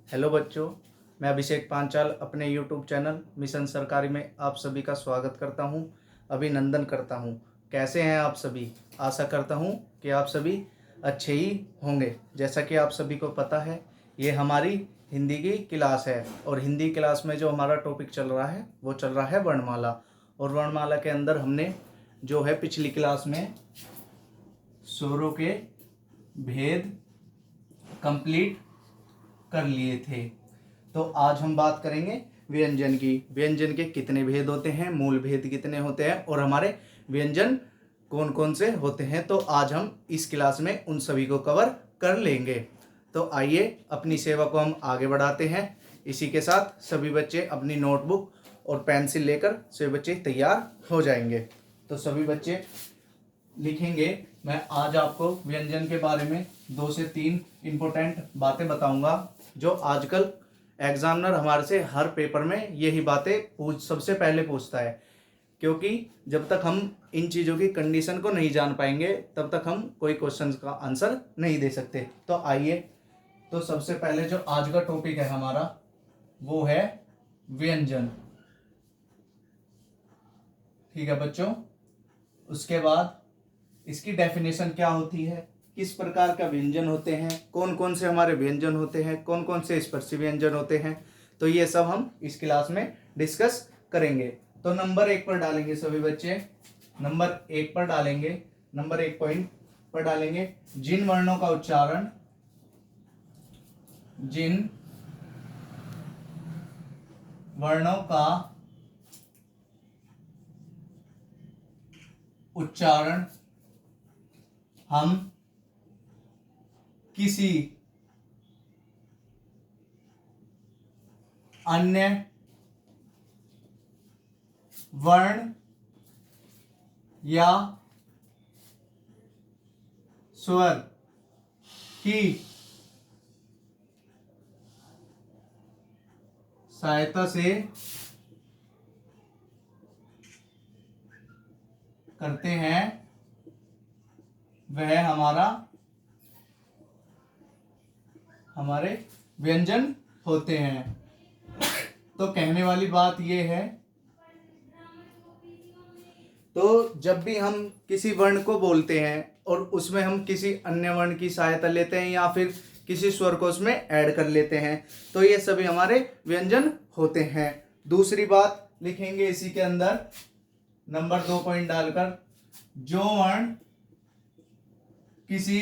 Hello बच्चों, मैं अभिषेक पांचाल अपने यूट्यूब चैनल मिशन सरकारी में आप सभी का स्वागत करता हूं, अभिनंदन करता हूं। कैसे हैं आप सभी? आशा करता हूं कि आप सभी अच्छे ही होंगे। जैसा कि आप सभी को पता है, ये हमारी हिंदी की क्लास है और हिंदी क्लास में जो हमारा टॉपिक चल रहा है वो चल रहा है वर्णमाला। और वर्णमाला के अंदर हमने जो है पिछली क्लास में स्वरों के भेद कंप्लीट कर लिए थे। तो आज हम बात करेंगे व्यंजन की। व्यंजन के कितने भेद होते हैं, मूल भेद कितने होते हैं और हमारे व्यंजन कौन कौन से होते हैं। तो आज हम इस क्लास में उन सभी को कवर कर लेंगे। तो आइए अपनी सेवा को हम आगे बढ़ाते हैं। इसी के साथ सभी बच्चे अपनी नोटबुक और पेंसिल लेकर सभी बच्चे तैयार हो जाएंगे। तो सभी बच्चे लिखेंगे। मैं आज आपको व्यंजन के बारे में 2 से 3 इंपॉर्टेंट बातें बताऊंगा जो आजकल एग्जामिनर हमारे से हर पेपर में यही बातें सबसे पहले पूछता है, क्योंकि जब तक हम इन चीज़ों की कंडीशन को नहीं जान पाएंगे तब तक हम कोई क्वेश्चन का आंसर नहीं दे सकते। तो आइए, तो सबसे पहले जो आज का टॉपिक है हमारा वो है व्यंजन। ठीक है बच्चों, उसके बाद इसकी डेफिनेशन क्या होती है, किस प्रकार का व्यंजन होते हैं, कौन कौन से हमारे व्यंजन होते हैं, कौन कौन से स्पर्शी व्यंजन होते हैं, तो ये सब हम इस क्लास में डिस्कस करेंगे। तो नंबर 1 पर डालेंगे सभी बच्चे, नंबर 1 पर डालेंगे, नंबर 1 पॉइंट पर डालेंगे जिन वर्णों का उच्चारण, जिन वर्णों का उच्चारण हम किसी अन्य वर्ण या स्वर की सहायता से करते हैं, वह हमारे व्यंजन होते हैं। तो कहने वाली बात यह है, तो जब भी हम किसी वर्ण को बोलते हैं और उसमें हम किसी अन्य वर्ण की सहायता लेते हैं या फिर किसी स्वर को उसमें ऐड कर लेते हैं, तो ये सभी हमारे व्यंजन होते हैं। दूसरी बात लिखेंगे इसी के अंदर, नंबर 2 पॉइंट डालकर, जो वर्ण किसी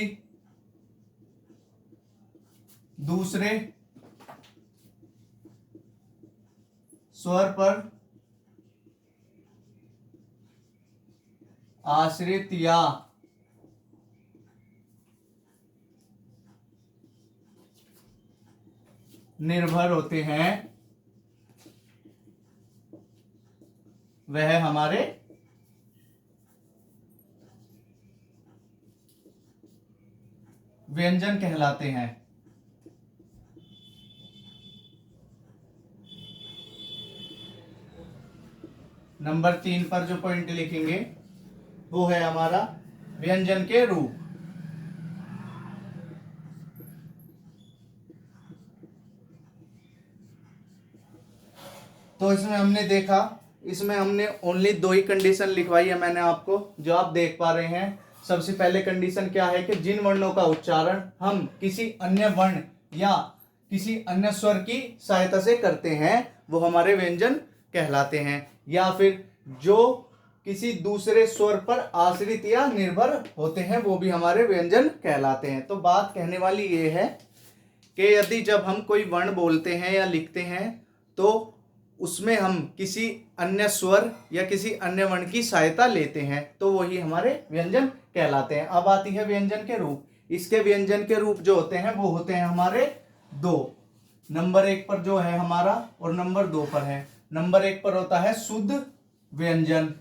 दूसरे स्वर पर आश्रित या निर्भर होते हैं, वह हमारे व्यंजन कहलाते हैं। नंबर 3 पर जो पॉइंट लिखेंगे वो है हमारा व्यंजन के रूप। तो इसमें हमने देखा, इसमें हमने ओनली 2 ही कंडीशन लिखवाई है मैंने आपको, जो आप देख पा रहे हैं। सबसे पहले कंडीशन क्या है कि जिन वर्णों का उच्चारण हम किसी अन्य वर्ण या किसी अन्य स्वर की सहायता से करते हैं वो हमारे व्यंजन कहलाते हैं, या फिर जो किसी दूसरे स्वर पर आश्रित या निर्भर होते हैं वो भी हमारे व्यंजन कहलाते हैं। तो बात कहने वाली ये है कि यदि जब हम कोई वर्ण बोलते हैं या लिखते हैं तो उसमें हम किसी अन्य स्वर या किसी अन्य वर्ण की सहायता लेते हैं तो वही हमारे व्यंजन कहलाते हैं। अब आती है व्यंजन के रूप। इसके व्यंजन के रूप जो होते हैं वो होते हैं हमारे 2। नंबर 1 पर जो है हमारा और नंबर 2 पर है। नंबर 1 पर होता है शुद्ध व्यंजन,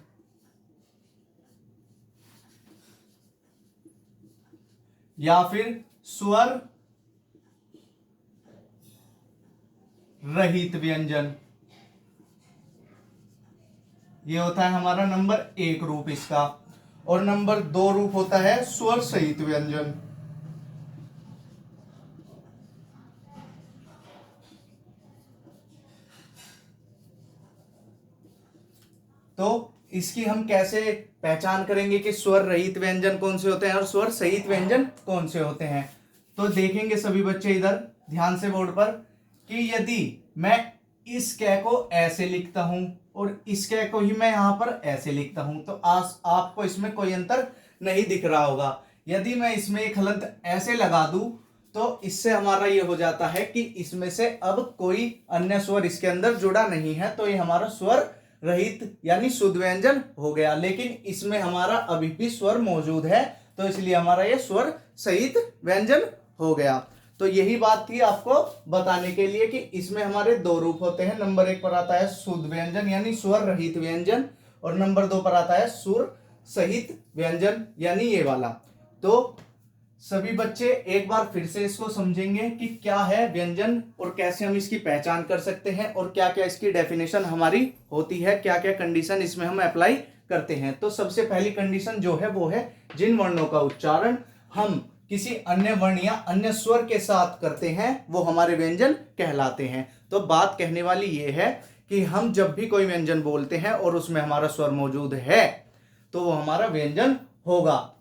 या फिर स्वर रहित व्यंजन। ये होता है हमारा नंबर 1 रूप इसका। और नंबर 2 रूप होता है स्वर सहित व्यंजन। तो इसकी हम कैसे पहचान करेंगे कि स्वर रहित व्यंजन कौन से होते हैं और स्वर सहित व्यंजन कौन से होते हैं। तो देखेंगे सभी बच्चे इधर ध्यान से बोर्ड पर कि यदि मैं इस कै को ऐसे लिखता हूं और इस कै को ही मैं यहां पर ऐसे लिखता हूं तो आपको इसमें कोई अंतर नहीं दिख रहा होगा। यदि मैं इसमें एक हलंत ऐसे लगा दूं तो इससे हमारा ये हो जाता है कि इसमें से अब कोई अन्य स्वर इसके अंदर जुड़ा नहीं है, तो ये हमारा स्वर रहित यानी शुद्ध व्यंजन हो गया। लेकिन इसमें हमारा अभी भी स्वर मौजूद है, तो इसलिए हमारा ये स्वर सहित व्यंजन हो गया। तो यही बात थी आपको बताने के लिए कि इसमें हमारे दो रूप होते हैं। नंबर 1 पर आता है शुद्ध व्यंजन यानी स्वर रहित व्यंजन, और नंबर 2 पर आता है स्वर सहित व्यंजन यानी ये वाला। तो सभी बच्चे एक बार फिर से इसको समझेंगे कि क्या है व्यंजन और कैसे हम इसकी पहचान कर सकते हैं और क्या क्या इसकी डेफिनेशन हमारी होती है, क्या क्या कंडीशन इसमें हम अप्लाई करते हैं। तो सबसे पहली कंडीशन जो है वो है जिन वर्णों का उच्चारण हम किसी अन्य वर्ण या अन्य स्वर के साथ करते हैं वो हमारे व्यंजन कहलाते हैं। तो बात कहने वाली ये है कि हम जब भी कोई व्यंजन बोलते हैं और उसमें हमारा स्वर मौजूद है तो वो हमारा व्यंजन होगा।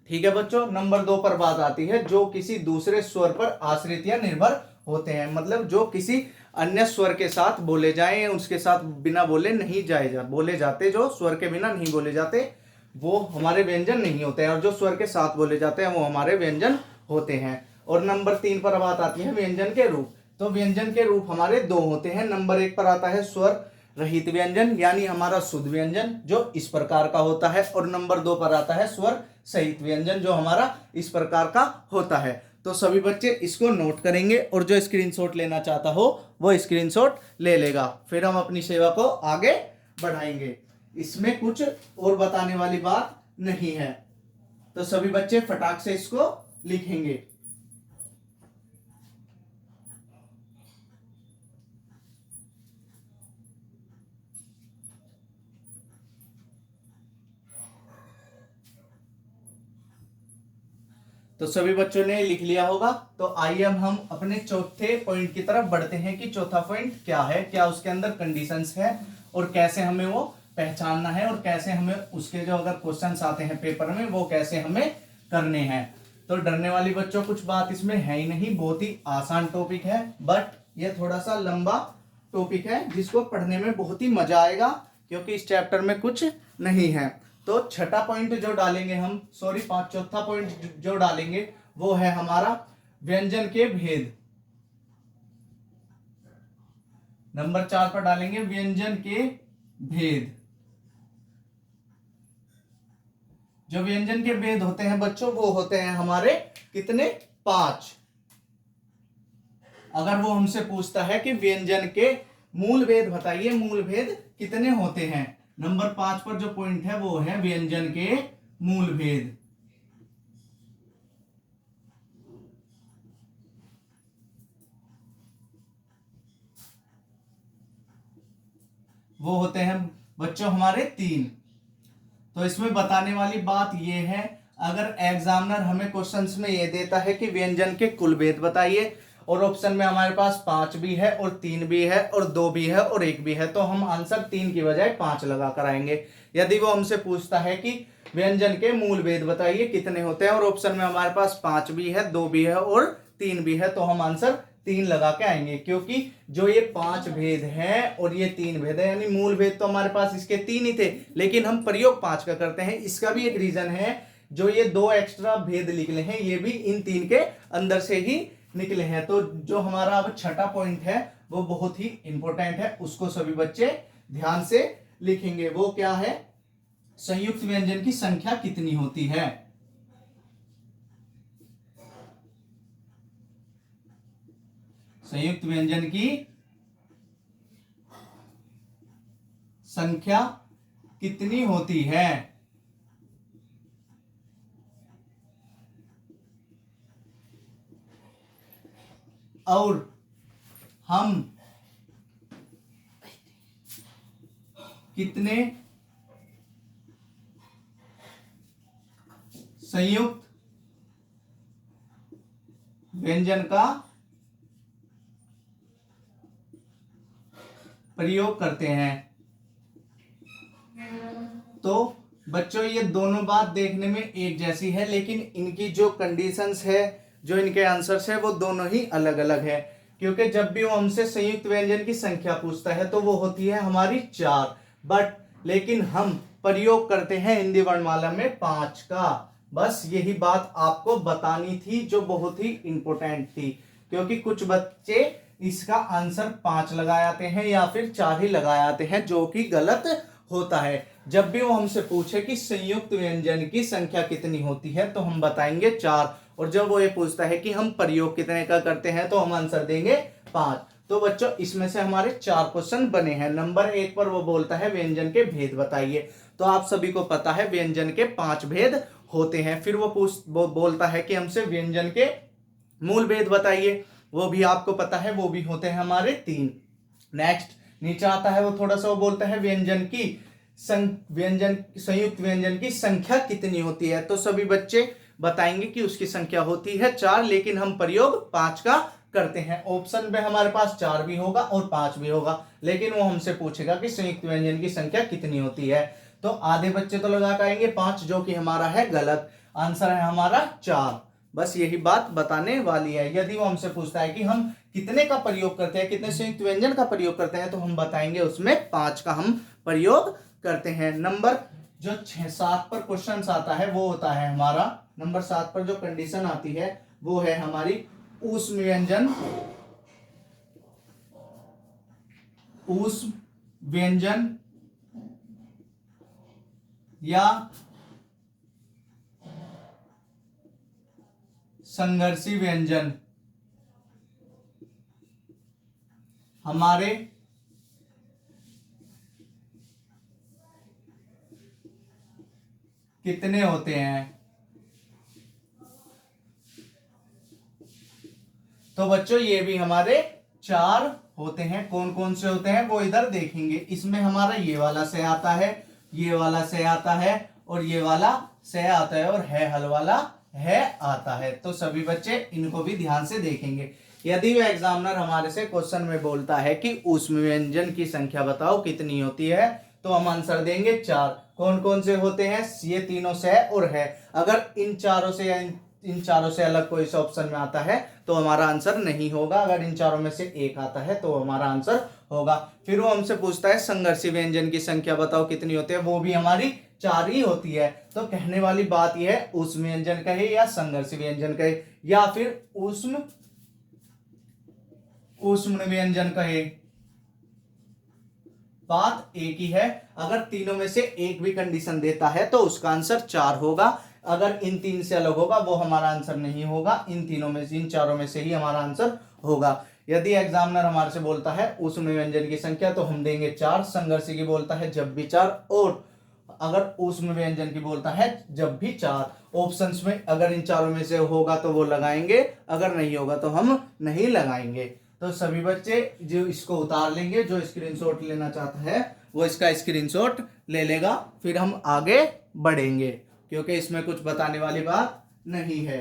ठीक है बच्चों। नंबर 2 पर बात आती है जो किसी दूसरे स्वर पर आश्रित या निर्भर होते हैं, मतलब जो किसी अन्य स्वर के साथ बोले जाए, उसके साथ बिना बोले नहीं बोले जाते, जो स्वर के बिना नहीं बोले जाते वो हमारे व्यंजन नहीं होते हैं, और जो स्वर के साथ बोले जाते हैं वो हमारे व्यंजन होते हैं। और नंबर 3 पर बात आती है व्यंजन के रूप। तो व्यंजन के रूप हमारे दो होते हैं। नंबर 1 पर आता है स्वर रहित व्यंजन यानी हमारा शुद्ध व्यंजन जो इस प्रकार का होता है, और नंबर 2 पर आता है स्वर सहित व्यंजन जो हमारा इस प्रकार का होता है। तो सभी बच्चे इसको नोट करेंगे और जो स्क्रीनशॉट लेना चाहता हो वो स्क्रीनशॉट ले लेगा, फिर हम अपनी सेवा को आगे बढ़ाएंगे। इसमें कुछ और बताने वाली बात नहीं है, तो सभी बच्चे फटाक से इसको लिखेंगे। तो सभी बच्चों ने लिख लिया होगा। तो आइए अब हम अपने चौथे पॉइंट की तरफ बढ़ते हैं कि चौथा पॉइंट क्या है, क्या उसके अंदर कंडीशंस है और कैसे हमें वो पहचानना है और कैसे हमें उसके जो अगर क्वेश्चंस आते हैं पेपर में वो कैसे हमें करने हैं। तो डरने वाली बच्चों कुछ बात इसमें है ही नहीं, बहुत ही आसान टॉपिक है, बट ये थोड़ा सा लंबा टॉपिक है जिसको पढ़ने में बहुत ही मजा आएगा क्योंकि इस चैप्टर में कुछ नहीं है। तो छठा पॉइंट जो डालेंगे हम, चौथा पॉइंट जो डालेंगे वो है हमारा व्यंजन के भेद। नंबर 4 पर डालेंगे व्यंजन के भेद। जो व्यंजन के भेद होते हैं बच्चों वो होते हैं हमारे कितने, 5। अगर वो हमसे पूछता है कि व्यंजन के मूल भेद बताइए, मूल भेद कितने होते हैं, नंबर 5 पर जो पॉइंट है वो है व्यंजन के मूल भेद। वो होते हैं बच्चों हमारे 3। तो इसमें बताने वाली बात ये है, अगर एग्जामिनर हमें क्वेश्चंस में ये देता है कि व्यंजन के कुल भेद बताइए और ऑप्शन में हमारे पास 5 भी है और 3 भी है और 2 भी है और 1 भी है, तो हम आंसर 3 की बजाय 5 लगा कर आएंगे। यदि वो हमसे पूछता है कि व्यंजन के मूल भेद बताइए कितने होते हैं और ऑप्शन में हमारे पास 5 भी है, 2 भी है और 3 भी है, तो हम आंसर 3 लगा के आएंगे, क्योंकि जो ये 5 भेद हैं और ये 3 भेद है यानी मूल भेद तो हमारे पास इसके 3 ही थे, लेकिन हम प्रयोग 5 का करते हैं। इसका भी एक रीजन है, जो ये 2 एक्स्ट्रा भेद निकले हैं ये भी इन 3 के अंदर से ही निकले हैं। तो जो हमारा अब छठा पॉइंट है वो बहुत ही इंपॉर्टेंट है, उसको सभी बच्चे ध्यान से लिखेंगे। वो क्या है, संयुक्त व्यंजन की संख्या कितनी होती है। संयुक्त व्यंजन की संख्या कितनी होती है। और हम कितने संयुक्त व्यंजन का प्रयोग करते हैं। तो बच्चों ये दोनों बात देखने में एक जैसी है, लेकिन इनकी जो कंडीशंस है, जो इनके आंसर्स है, वो दोनों ही अलग अलग है। क्योंकि जब भी वो हमसे संयुक्त व्यंजन की संख्या पूछता है तो वो होती है हमारी 4, बट लेकिन हम प्रयोग करते हैं हिंदी वर्णमाला में 5 का। बस यही बात आपको बतानी थी, जो बहुत ही इंपॉर्टेंट थी, क्योंकि कुछ बच्चे इसका आंसर 5 लगा आते हैं या फिर 4 ही लगा आते हैं, जो कि गलत होता है। जब भी वो हमसे पूछे कि संयुक्त व्यंजन की संख्या कितनी होती है तो हम बताएंगे 4, और जब वो ये पूछता है कि हम प्रयोग कितने का करते हैं तो हम आंसर देंगे 5। तो बच्चों इसमें से हमारे 4 क्वेश्चन बने हैं। नंबर 1 पर वो बोलता है व्यंजन के भेद बताइए। तो आप सभी को पता है व्यंजन के 5 भेद होते हैं। फिर वो बोलता है कि हमसे व्यंजन के मूल भेद बताइए, वो भी आपको पता है, वो भी होते हैं हमारे 3। नेक्स्ट नीचे आता है वो थोड़ा सा, वो बोलता है व्यंजन की व्यंजन संयुक्त व्यंजन की संख्या कितनी होती है। तो सभी बच्चे बताएंगे कि उसकी संख्या होती है 4, लेकिन हम प्रयोग 5 का करते हैं। ऑप्शन में हमारे पास 4 भी होगा और 5 भी होगा, लेकिन वो हमसे पूछेगा कि संयुक्त व्यंजन की संख्या कितनी होती है। तो आधे बच्चे तो लगा पाएंगे 5, जो कि हमारा है गलत। आंसर है हमारा 4। बस यही बात बताने वाली है। यदि वो हमसे पूछता है कि हम कितने का प्रयोग करते हैं, कितने संयुक्त व्यंजन का प्रयोग करते हैं, तो हम बताएंगे उसमें 5 का हम प्रयोग करते हैं। नंबर जो 6-7 पर क्वेश्चन आता है वो होता है हमारा, नंबर 7 पर जो कंडीशन आती है वो है हमारी ऊष्म व्यंजन, ऊष्म व्यंजन या संघर्षी व्यंजन हमारे कितने होते हैं। तो बच्चों ये भी हमारे 4 होते हैं। कौन कौन से होते हैं वो इधर देखेंगे। इसमें हमारा ये वाला से आता है, ये वाला से आता है, और ये वाला से आता है, और है हल वाला है आता है। तो सभी बच्चे इनको भी ध्यान से देखेंगे। यदि वो एग्जामिनर हमारे से क्वेश्चन में बोलता है कि ऊष्म व्यंजन की संख्या बताओ कितनी होती है, तो हम आंसर देंगे 4। कौन कौन से होते हैं, ये तीनों से और है। अगर इन चारों से अलग कोई सा ऑप्शन में आता है तो हमारा आंसर नहीं होगा। अगर इन चारों में से एक आता है तो हमारा आंसर होगा। फिर वो हमसे पूछता है संघर्षी व्यंजन की संख्या बताओ कितनी होती है, वो भी हमारी 4 ही होती है। तो कहने वाली बात यह है ऊष्म व्यंजन कहे या संघर्षी व्यंजन कहे या फिर ऊष्म व्यंजन कहे, बात एक ही है। अगर तीनों में से एक भी कंडीशन देता है तो उसका आंसर 4 होगा। अगर इन 3 से अलग होगा वो हमारा आंसर नहीं होगा। इन तीनों में से, इन चारों में से ही हमारा आंसर होगा। यदि एग्जामिनर हमारे से बोलता है ऊष्म व्यंजन की संख्या तो हम देंगे 4, संघर्षी की बोलता है जब भी 4, और अगर ऊष्म व्यंजन की बोलता है जब भी 4। ऑप्शंस में अगर इन चारों में से होगा तो वो लगाएंगे, अगर नहीं होगा तो हम नहीं लगाएंगे। तो सभी बच्चे जो इसको उतार लेंगे, जो स्क्रीनशॉट लेना चाहता है वो इसका स्क्रीनशॉट ले लेगा, फिर हम आगे बढ़ेंगे, क्योंकि इसमें कुछ बताने वाली बात नहीं है।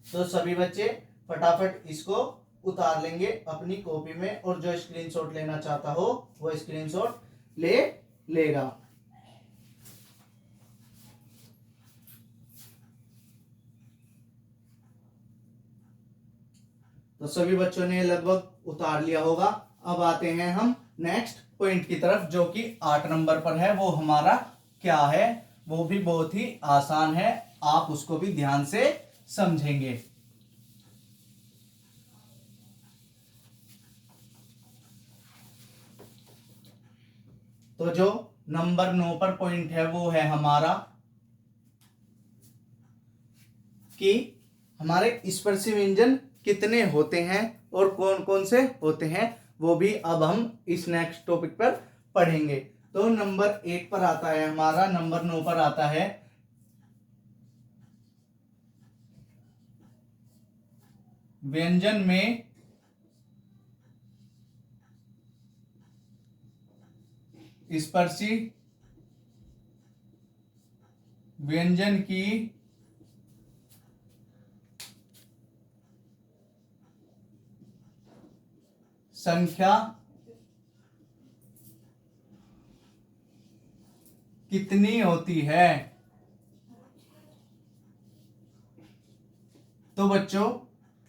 तो सभी बच्चे फटाफट इसको उतार लेंगे अपनी कॉपी में, और जो स्क्रीनशॉट लेना चाहता हो वो स्क्रीनशॉट ले लेगा। तो सभी बच्चों ने लगभग उतार लिया होगा। अब आते हैं हम नेक्स्ट पॉइंट की तरफ, जो कि 8 नंबर पर है। वो हमारा क्या है, वो भी बहुत ही आसान है, आप उसको भी ध्यान से समझेंगे। तो जो नंबर 9 पर पॉइंट है वो है हमारा कि हमारे स्पर्शी व्यंजन कितने होते हैं और कौन कौन से होते हैं, वो भी अब हम इस नेक्स्ट टॉपिक पर पढ़ेंगे। तो नंबर 1 पर आता है हमारा, नंबर 9 पर आता है व्यंजन में स्पर्शी व्यंजन की संख्या कितनी होती है। तो बच्चों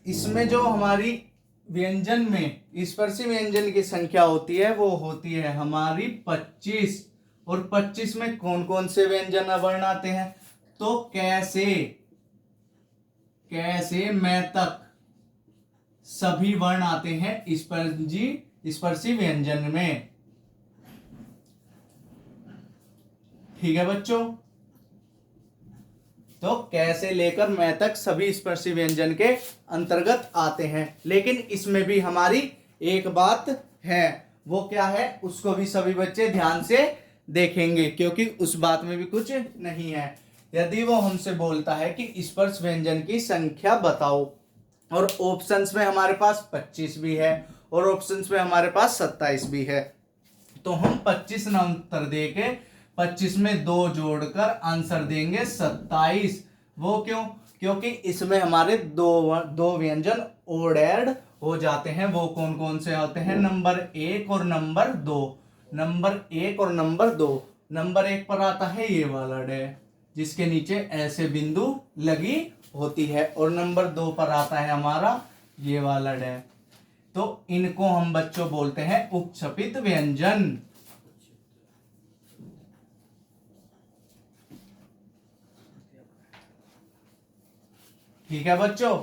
इसमें जो हमारी व्यंजन में स्पर्शी व्यंजन की संख्या होती है वो होती है हमारी 25। और 25 में कौन कौन से व्यंजन वर्ण आते हैं, तो कैसे कैसे मैं तक सभी वर्ण आते हैं स्पर्शी व्यंजन में। ठीक है बच्चों, तो कैसे लेकर मैं तक सभी स्पर्शी व्यंजन के अंतर्गत आते हैं। लेकिन इसमें भी हमारी एक बात है, वो क्या है उसको भी सभी बच्चे ध्यान से देखेंगे, क्योंकि उस बात में भी कुछ नहीं है। यदि वो हमसे बोलता है कि स्पर्श व्यंजन की संख्या बताओ, और ऑप्शंस में हमारे पास 25 भी है और ऑप्शंस में हमारे पास 27 भी है, तो हम 25 ना उत्तर देके 25 में 2 जोड़कर आंसर देंगे 27। वो क्यों, क्योंकि इसमें हमारे दो व्यंजन ओड ऐड हो जाते हैं। वो कौन कौन से होते हैं, नंबर 1 और नंबर 2। नंबर 1 और नंबर 2, नंबर 1 पर आता है ये वाला डे जिसके नीचे ऐसे बिंदु लगी होती है, और नंबर 2 पर आता है हमारा ये वाला डे। तो इनको हम बच्चों बोलते हैं उपक्षपित व्यंजन। ठीक है बच्चों,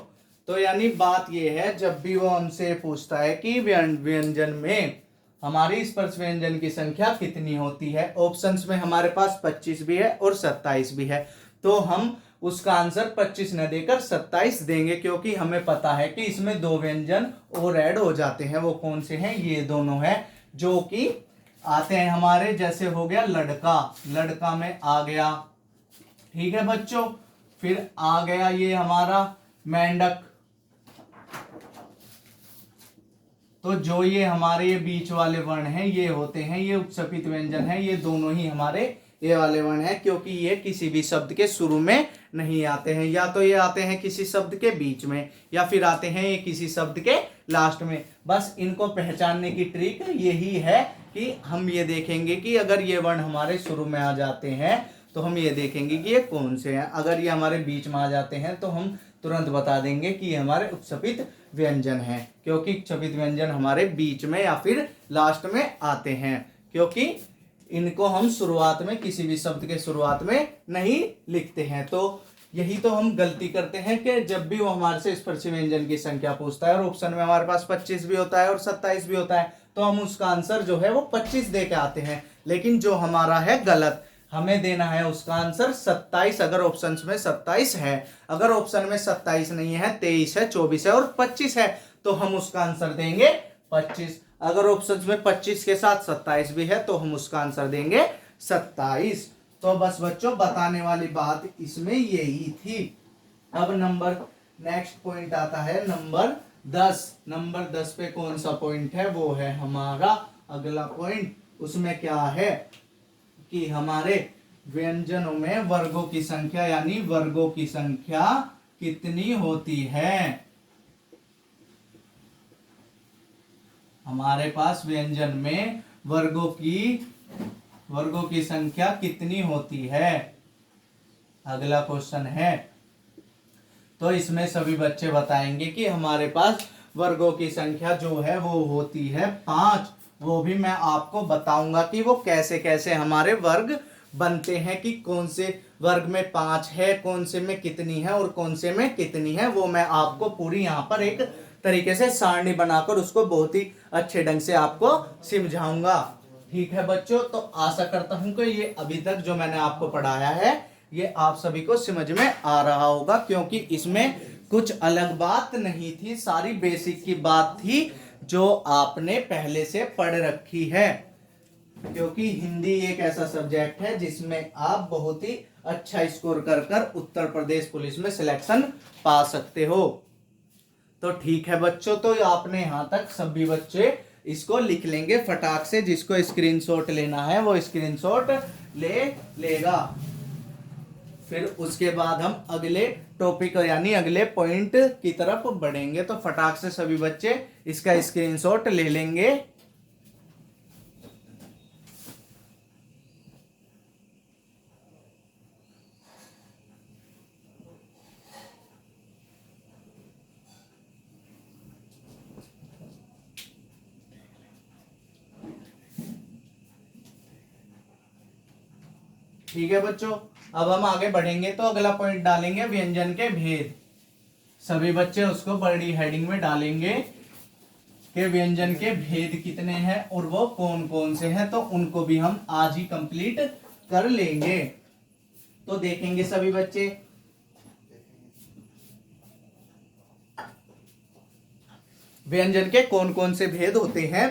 तो यानी बात यह है, जब भी वो हमसे पूछता है कि व्यंजन में हमारी स्पर्श व्यंजन की संख्या कितनी होती है, ऑप्शंस में हमारे पास 25 भी है और 27 भी है, तो हम उसका आंसर 25 न देकर 27 देंगे, क्योंकि हमें पता है कि इसमें 2 व्यंजन और ऐड हो जाते हैं। वो कौन से हैं, ये दोनों हैं जो कि आते हैं हमारे, जैसे हो गया लड़का, लड़का में आ गया। ठीक है बच्चों, फिर आ गया ये हमारा मेंढक। तो जो ये हमारे ये बीच वाले वर्ण हैं ये होते हैं, ये उपक्षपित व्यंजन है। ये दोनों ही हमारे ये वाले वर्ण हैं, क्योंकि ये किसी भी शब्द के शुरू में नहीं आते हैं, या तो ये आते हैं किसी शब्द के बीच में, या फिर आते हैं ये किसी शब्द के लास्ट में। बस इनको पहचानने की ट्रिक यही है कि हम ये देखेंगे कि अगर ये वर्ण हमारे शुरू में आ जाते हैं तो हम ये देखेंगे कि ये कौन से हैं। अगर ये हमारे बीच में आ जाते हैं तो हम तुरंत बता देंगे कि ये हमारे उपक्षपित व्यंजन हैं, क्योंकि उपक्षपित व्यंजन हमारे बीच में या फिर लास्ट में आते हैं, क्योंकि इनको हम शुरुआत में किसी भी शब्द के शुरुआत में नहीं लिखते हैं। तो यही तो हम गलती करते हैं कि जब भी वो हमारे से स्पर्शी व्यंजन की संख्या पूछता है और ऑप्शन में हमारे पास 25 भी होता है और 27 भी होता है, तो हम उसका आंसर जो है वो 25 दे के आते हैं। लेकिन जो हमारा है गलत, हमें देना है उसका आंसर 27, अगर ऑप्शन में 27 है। अगर ऑप्शन में 27 नहीं है, 23 है, 24 है और 25 है, तो हम उसका आंसर देंगे 25। अगर ऑप्शन में 25 के साथ 27 भी है तो हम उसका आंसर देंगे 27। तो बस बच्चों बताने वाली बात इसमें यही थी। अब नेक्स्ट पॉइंट आता है नंबर 10। नंबर 10 पे कौन सा पॉइंट है, वो है हमारा अगला पॉइंट। उसमें क्या है कि हमारे व्यंजनों में वर्गों की संख्या, यानी वर्गों की संख्या कितनी होती है। हमारे पास व्यंजन में वर्गों की संख्या कितनी होती है, अगला क्वेश्चन है। तो इसमें सभी बच्चे बताएंगे कि हमारे पास वर्गों की संख्या जो है वो होती है 5। वो भी मैं आपको बताऊंगा कि वो कैसे कैसे हमारे वर्ग बनते हैं, कि कौन से वर्ग में 5 है, कौन से में कितनी है और कौन से में कितनी है। वो मैं आपको पूरी यहाँ पर एक तरीके से सारणी बनाकर उसको बहुत ही अच्छे ढंग से आपको समझाऊंगा। ठीक है बच्चों, तो आशा करता हूं कि ये अभी तक जो मैंने आपको पढ़ाया है ये आप सभी को समझ में आ रहा होगा, क्योंकि इसमें कुछ अलग बात नहीं थी, सारी बेसिक की बात थी जो आपने पहले से पढ़ रखी है। क्योंकि हिंदी एक ऐसा सब्जेक्ट है जिसमें आप बहुत ही अच्छा स्कोर कर उत्तर प्रदेश पुलिस में सिलेक्शन पा सकते हो। तो ठीक है बच्चों, तो आपने यहां तक सभी बच्चे इसको लिख लेंगे फटाक से। जिसको स्क्रीनशॉट लेना है वो स्क्रीनशॉट ले लेगा। फिर उसके बाद हम अगले टॉपिक यानी अगले पॉइंट की तरफ बढ़ेंगे। तो फटाक से सभी बच्चे इसका स्क्रीनशॉट ले लेंगे। ठीक है बच्चों, अब हम आगे बढ़ेंगे तो अगला पॉइंट डालेंगे व्यंजन के भेद। सभी बच्चे उसको बड़ी हेडिंग में डालेंगे कि व्यंजन के भेद कितने हैं और वो कौन कौन से हैं, तो उनको भी हम आज ही कंप्लीट कर लेंगे। तो देखेंगे सभी बच्चे, व्यंजन के कौन कौन से भेद होते हैं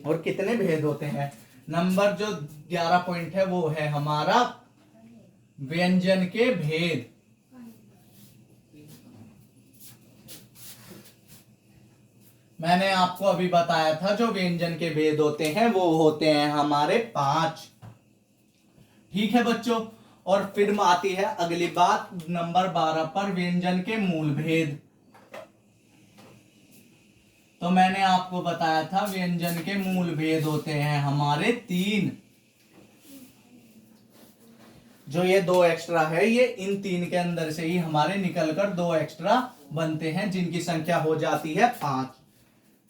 और कितने भेद होते हैं। नंबर जो 11 पॉइंट है वो है हमारा व्यंजन के भेद। मैंने आपको अभी बताया था जो व्यंजन के भेद होते हैं वो होते हैं हमारे 5। ठीक है बच्चों, और फिर आती है अगली बात नंबर 12 पर, व्यंजन के मूल भेद। तो मैंने आपको बताया था व्यंजन के मूल भेद होते हैं हमारे 3। जो ये 2 एक्स्ट्रा है, ये इन 3 के अंदर से ही हमारे निकलकर 2 एक्स्ट्रा बनते हैं, जिनकी संख्या हो जाती है 5।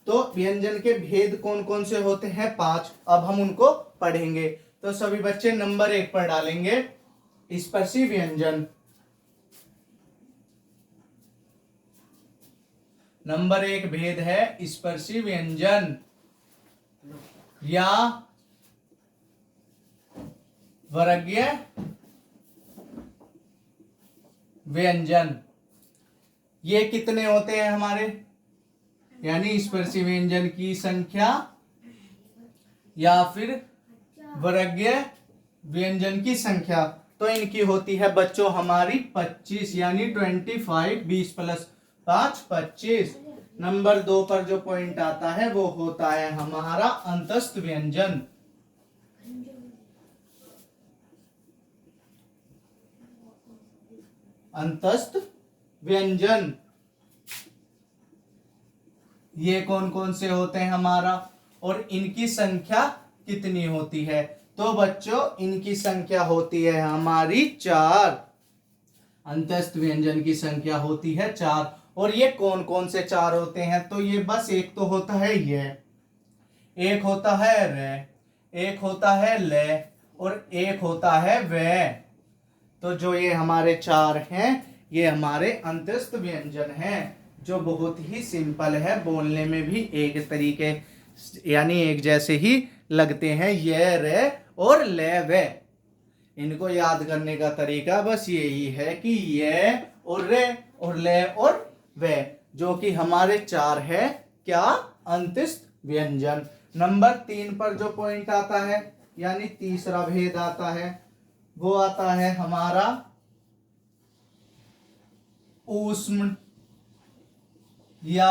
तो व्यंजन के भेद कौन कौन से होते हैं 5। अब हम उनको पढ़ेंगे। तो सभी बच्चे नंबर 1 पर डालेंगे स्पर्शी व्यंजन। नंबर 1 भेद है स्पर्शी व्यंजन या वर्गीय व्यंजन। ये कितने होते हैं हमारे, यानी स्पर्शी व्यंजन की संख्या या फिर वर्गीय व्यंजन की संख्या। तो इनकी होती है बच्चों हमारी 25, यानी 25, 20 प्लस 5 25। नंबर 2 पर जो पॉइंट आता है वो होता है हमारा अंतस्थ व्यंजन। अंतस्थ व्यंजन ये कौन कौन से होते हैं हमारा, और इनकी संख्या कितनी होती है। तो बच्चों इनकी संख्या होती है हमारी 4। अंतस्थ व्यंजन की संख्या होती है 4। और ये कौन कौन से 4 होते हैं, तो ये बस एक तो होता है ये, एक होता है रे, एक होता है ले, और एक होता है वे। तो जो ये हमारे 4 हैं ये हमारे अंतस्थ व्यंजन हैं, जो बहुत ही सिंपल है, बोलने में भी एक तरीके यानी एक जैसे ही लगते हैं, ये रे और ले वे। इनको याद करने का तरीका बस यही है कि ये और रे और ले और वे, जो कि हमारे 4 है क्या, अंतस्थ व्यंजन। नंबर 3 पर जो पॉइंट आता है यानी तीसरा भेद आता है वो आता है हमारा ऊष्म या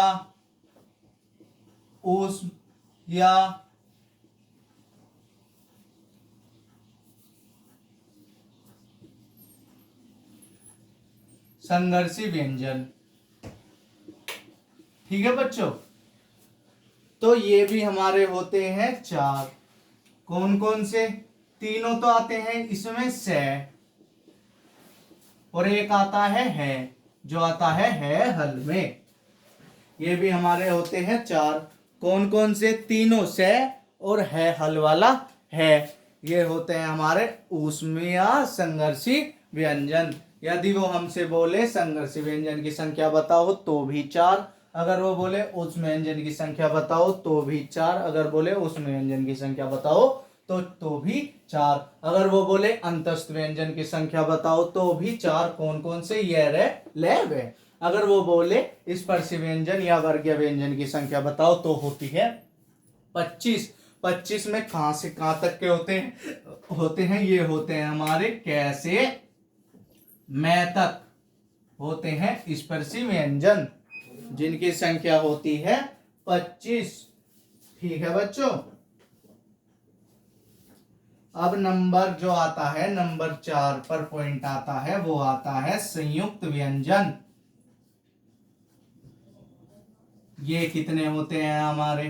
संघर्षी व्यंजन। ठीक है बच्चों, तो ये भी हमारे होते हैं 4। कौन कौन से, तीनों तो आते हैं इसमें से, और एक आता है जो आता है हल में। ये भी हमारे होते हैं 4। कौन कौन से, तीनों से और है हल वाला है, ये होते हैं हमारे ऊष्मीय संघर्षी व्यंजन। यदि वो हमसे बोले संघर्षी व्यंजन की संख्या बताओ तो भी 4, अगर वो बोले ऊष्म व्यंजन की संख्या बताओ तो भी 4, अगर बोले ऊष्म व्यंजन की संख्या बताओ तो भी 4, अगर वो बोले अंतस्थ व्यंजन की संख्या बताओ तो भी 4। कौन कौन से, ये रे ले वे। अगर वो बोले स्पर्शी व्यंजन या वर्गीय व्यंजन की संख्या बताओ तो होती है 25। 25 में कहां से कहां तक के होते हैं, ये होते हैं हमारे कैसे मैं तक होते हैं स्पर्शी व्यंजन, जिनकी संख्या होती है 25। ठीक है बच्चों, अब नंबर जो आता है नंबर 4 पर पॉइंट आता है वो आता है संयुक्त व्यंजन। ये कितने होते हैं हमारे,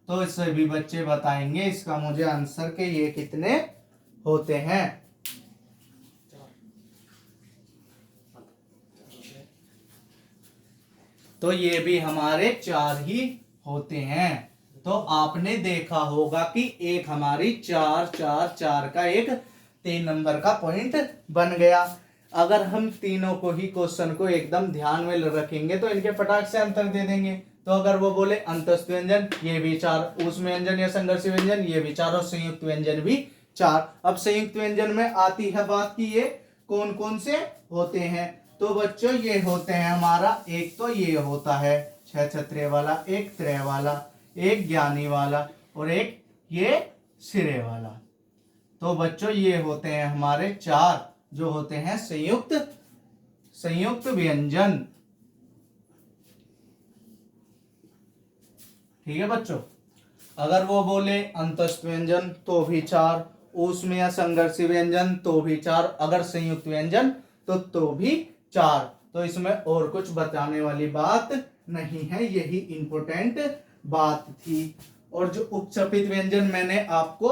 तो सभी बच्चे बताएंगे इसका मुझे आंसर के ये कितने होते हैं। तो ये भी हमारे 4 ही होते हैं। तो आपने देखा होगा कि एक हमारी 4 4 4 का एक 3 नंबर का पॉइंट बन गया। अगर हम तीनों को ही क्वेश्चन को एकदम ध्यान में रखेंगे तो इनके फटाक से अंतर दे देंगे। तो अगर वो बोले अंतस्थ व्यंजन, ये भी 4, ऊष्म व्यंजन या संघर्षी व्यंजन, ये भी 4, और संयुक्त व्यंजन भी 4। अब संयुक्त व्यंजन में आती है बात की ये कौन कौन से होते हैं। तो बच्चों ये होते हैं हमारा, एक तो ये होता है 6 छत्रे वाला, एक त्रय वाला, एक ज्ञानी वाला, और एक ये सिरे वाला। तो बच्चों ये होते हैं हमारे 4 जो होते हैं संयुक्त व्यंजन। ठीक है बच्चों। अगर वो बोले अंतस्थ व्यंजन तो भी 4, ऊष्म या संघर्षी व्यंजन तो भी 4, अगर संयुक्त व्यंजन तो भी 4। तो इसमें और कुछ बताने वाली बात नहीं है, यही इंपॉर्टेंट बात थी। और जो उपचपित व्यंजन मैंने आपको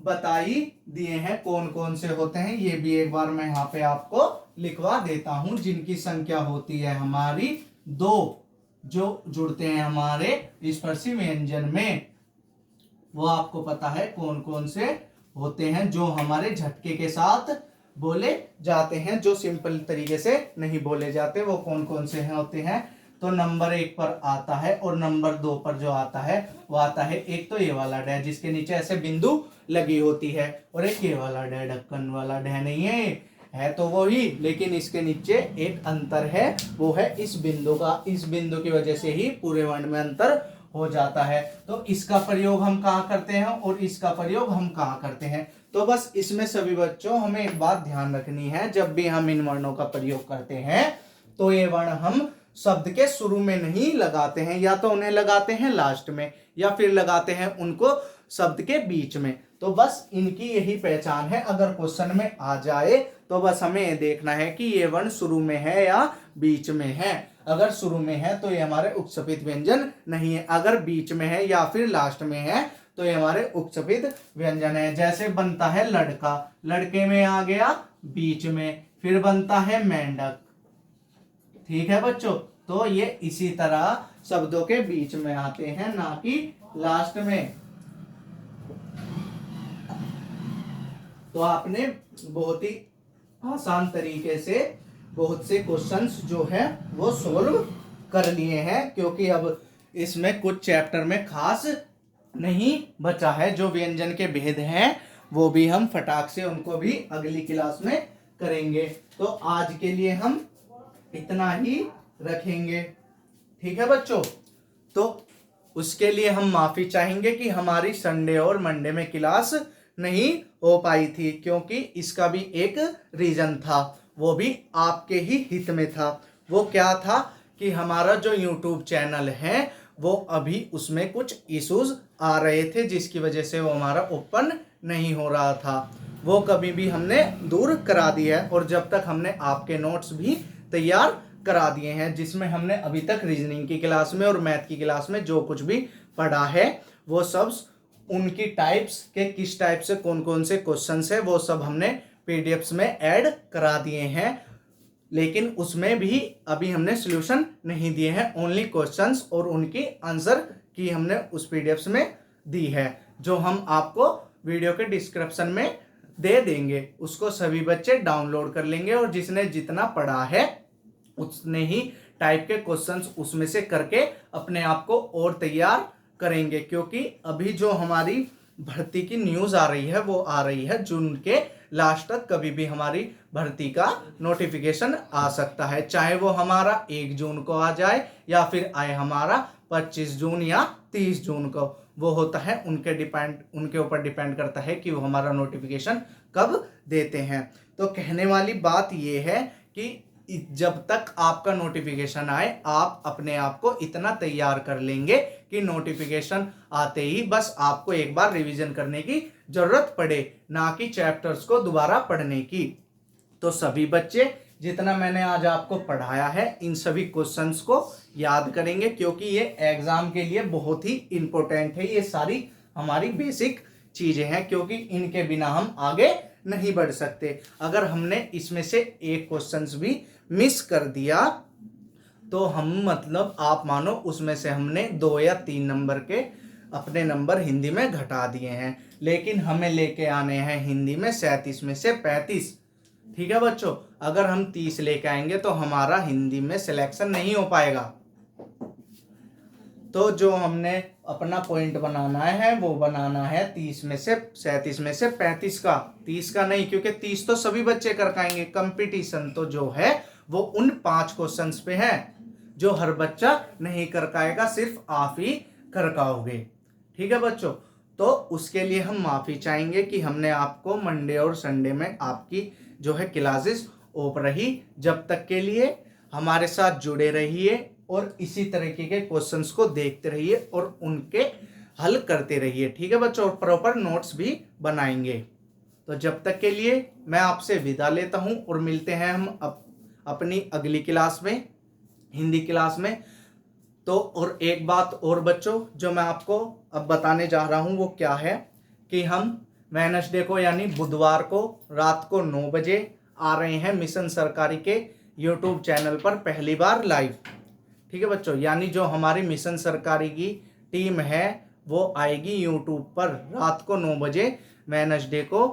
बताई दिए हैं कौन कौन से होते हैं, ये भी एक बार मैं यहाँ पे आपको लिखवा देता हूं। जिनकी संख्या होती है हमारी 2, जो जुड़ते हैं हमारे स्पर्शी व्यंजन में, वो आपको पता है कौन कौन से होते हैं, जो हमारे झटके के साथ बोले जाते हैं, जो सिंपल तरीके से नहीं बोले जाते, वो कौन कौन से होते हैं। तो नंबर 1 पर आता है, और नंबर 2 पर जो आता है वो आता है, एक तो ये वाला डै जिसके नीचे ऐसे बिंदु लगी होती है, और एक ये वाला डै, ढक्कन वाला डै नहीं है तो वो ही, लेकिन इसके नीचे एक अंतर है, वो है इस बिंदु का। इस बिंदु की वजह से ही पूरे वर्ण में अंतर हो जाता है। तो इसका प्रयोग हम कहाँ करते हैं और इसका प्रयोग हम कहाँ करते हैं। तो बस इसमें सभी बच्चों हमें एक बात ध्यान रखनी है, जब भी हम इन वर्णों का प्रयोग करते हैं तो ये वर्ण हम शब्द के शुरू में नहीं लगाते हैं, या तो उन्हें लगाते हैं लास्ट में, या फिर लगाते हैं उनको शब्द के बीच में। तो बस इनकी यही पहचान है। अगर क्वेश्चन में आ जाए तो बस हमें ये देखना है कि ये वर्ण शुरू में है या बीच में है। अगर शुरू में है तो ये हमारे उपसपित व्यंजन नहीं है, अगर बीच में है या फिर लास्ट में है तो ये हमारे उपसपित व्यंजन है। जैसे बनता है लड़का, लड़के में आ गया बीच में, फिर बनता है मेंढक। ठीक है बच्चों, तो ये इसी तरह शब्दों के बीच में आते हैं, ना कि लास्ट में। तो आपने बहुत ही आसान तरीके से बहुत से क्वेश्चंस जो है वो सोल्व कर लिए हैं, क्योंकि अब इसमें कुछ चैप्टर में खास नहीं बचा है। जो व्यंजन के भेद हैं वो भी हम फटाक से उनको भी अगली क्लास में करेंगे। तो आज के लिए हम इतना ही रखेंगे। ठीक है बच्चों, तो उसके लिए हम माफी चाहेंगे कि हमारी संडे और मंडे में क्लास नहीं हो पाई थी, क्योंकि इसका भी एक रीजन था, वो भी आपके ही हित में था। वो क्या था कि हमारा जो YouTube चैनल है वो अभी उसमें कुछ इश्यूज आ रहे थे, जिसकी वजह से वो हमारा ओपन नहीं हो रहा था। वो कभी भी हमने दूर करा दिया है, और जब तक हमने आपके नोट्स भी तैयार करा दिए हैं, जिसमें हमने अभी तक रीजनिंग की क्लास में और मैथ की क्लास में जो कुछ भी पढ़ा है वो सब उनकी टाइप्स के किस टाइप से कौन कौन से क्वेश्चंस है वो सब हमने पीडीएफ्स में ऐड करा दिए हैं। लेकिन उसमें भी अभी हमने सॉल्यूशन नहीं दिए हैं, ओनली क्वेश्चंस और उनकी आंसर की हमने उस पीडीएफ्स में दी है, जो हम आपको वीडियो के डिस्क्रिप्शन में दे देंगे। उसको सभी बच्चे डाउनलोड कर लेंगे, और जिसने जितना पढ़ा है उसने ही टाइप के क्वेश्चंस उसमें से करके अपने आप को और तैयार करेंगे। क्योंकि अभी जो हमारी भर्ती की न्यूज़ आ रही है वो आ रही है जून के लास्ट तक, कभी भी हमारी भर्ती का नोटिफिकेशन आ सकता है, चाहे वो हमारा 1 जून को आ जाए या फिर आए हमारा 25 जून या 30 जून को। वो होता है उनके ऊपर डिपेंड करता है कि वो हमारा नोटिफिकेशन कब देते हैं। तो कहने वाली बात ये है कि जब तक आपका नोटिफिकेशन आए आप अपने आप को इतना तैयार कर लेंगे कि नोटिफिकेशन आते ही बस आपको एक बार रिवीजन करने की जरूरत पड़े, ना कि चैप्टर्स को दोबारा पढ़ने की। तो सभी बच्चे जितना मैंने आज आपको पढ़ाया है इन सभी क्वेश्चंस को याद करेंगे, क्योंकि ये एग्जाम के लिए बहुत ही इंपॉर्टेंट है। ये सारी हमारी बेसिक चीजें हैं, क्योंकि इनके बिना हम आगे नहीं बढ़ सकते। अगर हमने इसमें से एक क्वेश्चंस भी मिस कर दिया तो हम मतलब आप मानो उसमें से हमने 2 या 3 नंबर के अपने नंबर हिंदी में घटा दिए हैं, लेकिन हमें लेके आने हैं हिंदी में 37 में से 35। ठीक है बच्चों, अगर हम 30 लेके आएंगे तो हमारा हिंदी में सिलेक्शन नहीं हो पाएगा। तो जो हमने अपना पॉइंट बनाना है वो बनाना है 30 में से 37 में से 35 का, 30 का नहीं, क्योंकि 30 तो सभी बच्चे कर पाएंगे। कंपटीशन तो जो है वो उन 5 क्वेश्चंस पे है जो हर बच्चा नहीं कर पाएगा, सिर्फ आप ही कर पाओगे। ठीक है बच्चों, तो उसके लिए हम माफी चाहेंगे कि हमने आपको मंडे और संडे में आपकी जो है क्लासेस ऑफ रही। जब तक के लिए हमारे साथ जुड़े रहिए और इसी तरीके के क्वेश्चंस को देखते रहिए और उनके हल करते रहिए। ठीक है बच्चों, और प्रॉपर नोट्स भी बनाएंगे। तो जब तक के लिए मैं आपसे विदा लेता हूं और मिलते हैं हम अपनी अगली क्लास में, हिंदी क्लास में। तो और एक बात और बच्चों जो मैं आपको अब बताने जा रहा हूं वो क्या है कि हम वेडनेसडे को यानी बुधवार को रात को 9 बजे आ रहे हैं मिशन सरकारी के यूट्यूब चैनल पर पहली बार लाइव। ठीक है बच्चों, यानी जो हमारी मिशन सरकारी की टीम है वो आएगी यूट्यूब पर रात को 9 बजे वेडनेसडे को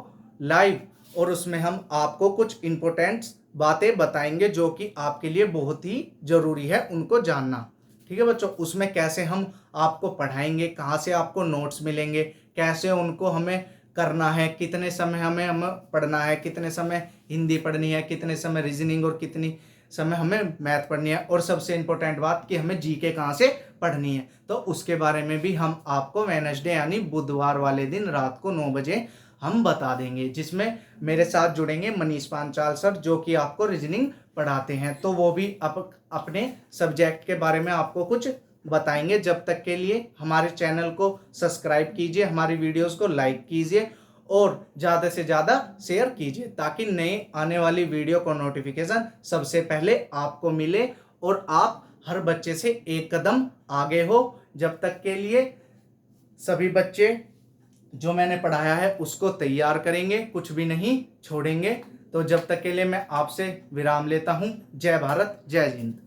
लाइव, और उसमें हम आपको कुछ इंपॉर्टेंट बातें बताएंगे जो कि आपके लिए बहुत ही जरूरी है उनको जानना। ठीक है बच्चों, उसमें कैसे हम आपको पढ़ाएंगे, कहाँ से आपको नोट्स मिलेंगे, कैसे उनको हमें करना है, कितने समय हमें पढ़ना है, कितने समय हिंदी पढ़नी है, कितने समय रीजनिंग और कितनी समय हमें मैथ पढ़नी है, और सबसे इंपॉर्टेंट बात कि हमें जीके कहाँ से पढ़नी है। तो उसके बारे में भी हम आपको वेडनेसडे यानी बुधवार वाले दिन रात को 9 बजे हम बता देंगे, जिसमें मेरे साथ जुड़ेंगे मनीष पांचाल सर जो कि आपको रीजनिंग पढ़ाते हैं। तो वो भी अपने सब्जेक्ट के बारे में आपको कुछ बताएंगे। जब तक के लिए हमारे चैनल को सब्सक्राइब कीजिए, हमारी वीडियोस को लाइक कीजिए और ज़्यादा से ज़्यादा शेयर कीजिए ताकि नए आने वाली वीडियो को नोटिफिकेशन सबसे पहले आपको मिले और आप हर बच्चे से एक कदम आगे हो। जब तक के लिए सभी बच्चे जो मैंने पढ़ाया है उसको तैयार करेंगे, कुछ भी नहीं छोड़ेंगे। तो जब तक के लिए मैं आपसे विराम लेता हूँ। जय भारत, जय हिंद।